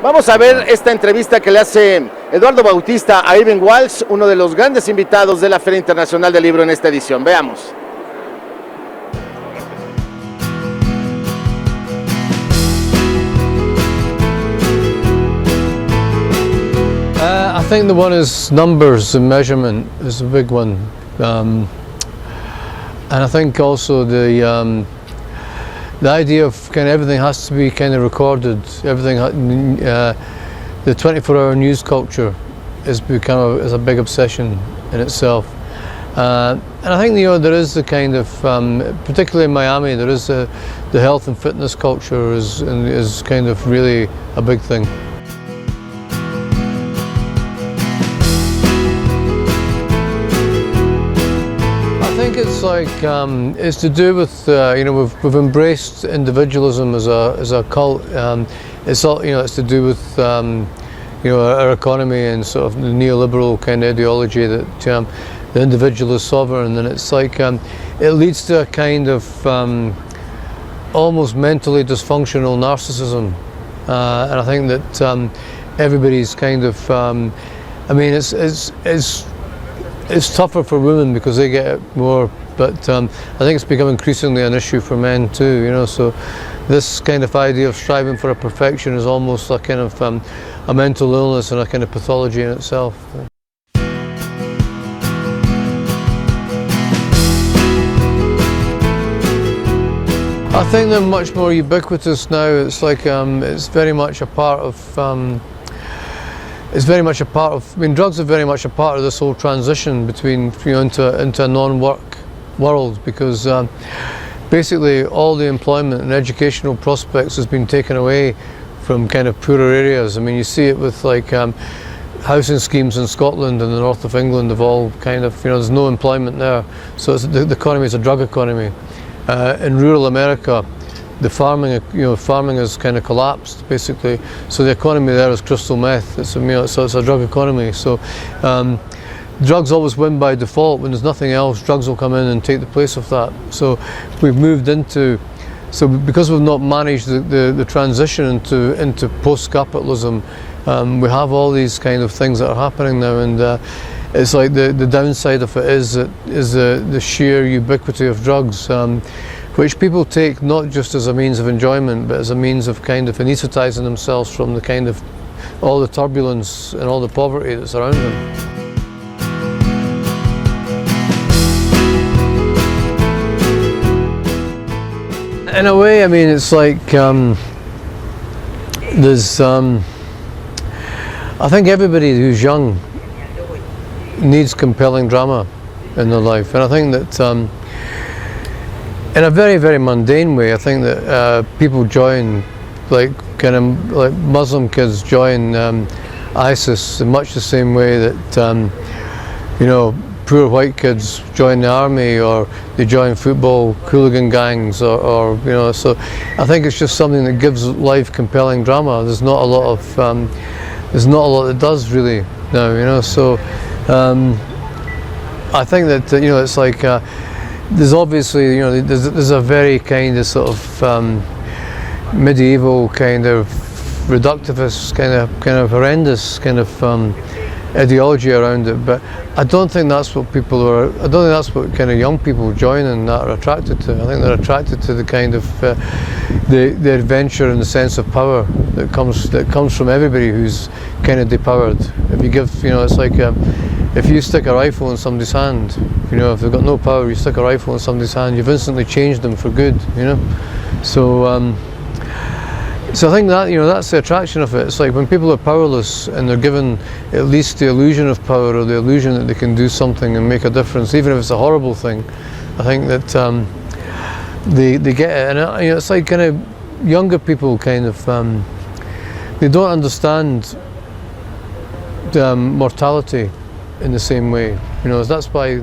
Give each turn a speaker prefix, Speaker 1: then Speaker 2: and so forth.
Speaker 1: Vamos a ver esta entrevista que le hace Eduardo Bautista a Irvine Welsh, uno de los grandes invitados de la Feria Internacional del Libro en esta edición. Veamos.
Speaker 2: I think the one is numbers and measurement is a big one, and I think also the idea of kind of everything has to be kind of recorded. Everything, the 24-hour news culture is a big obsession in itself, and I think there is the kind of particularly in Miami there is the health and fitness culture is kind of really a big thing. It's like it's to do with we've embraced individualism as a cult. It's all it's to do with our economy and sort of the neoliberal kind of ideology that the individual is sovereign, and it's like it leads to a kind of almost mentally dysfunctional narcissism, and I think that everybody's kind of it's tougher for women because they get it more, but I think it's become increasingly an issue for men too, so this kind of idea of striving for a perfection is almost a kind of a mental illness and a kind of pathology in itself. I think they're much more ubiquitous now. It's like it's very much a part of drugs are very much a part of this whole transition between into a non-work world, because basically all the employment and educational prospects has been taken away from kind of poorer areas. I mean, you see it with like housing schemes in Scotland and the north of England have all kind of there's no employment there, so the economy is a drug economy. In rural America, the farming has kind of collapsed basically, so the economy there is crystal meth. It's a drug economy. So drugs always win by default. When there's nothing else, drugs will come in and take the place of that. So we've moved into, because we've not managed the transition into post-capitalism, we have all these kind of things that are happening now, and it's like the downside of it is the sheer ubiquity of drugs, which people take not just as a means of enjoyment, but as a means of kind of anesthetizing themselves from the kind of all the turbulence and all the poverty that's around them. In a way, I mean, it's like there's I think everybody who's young needs compelling drama in their life, and I think that in a very, very mundane way, I think that people join, like Muslim kids join ISIS in much the same way that poor white kids join the army, or they join football hooligan gangs, or so I think it's just something that gives life compelling drama. There's not a lot that does really now, so I think that it's like there's obviously there's a very kind of sort of medieval kind of reductivist kind of horrendous kind of ideology around it, but I don't think that's what I don't think that's what kind of young people join and that are attracted to. I think they're attracted to the kind of the adventure and the sense of power that comes from everybody who's kind of depowered. If you give, it's like if you stick a rifle in somebody's hand, if they've got no power, you stick a rifle in somebody's hand, you've instantly changed them for good, So I think that that's the attraction of it. It's like when people are powerless and they're given at least the illusion of power, or the illusion that they can do something and make a difference, even if it's a horrible thing. I think that they get it, and it's like kind of younger people kind of they don't understand mortality in the same way. That's why.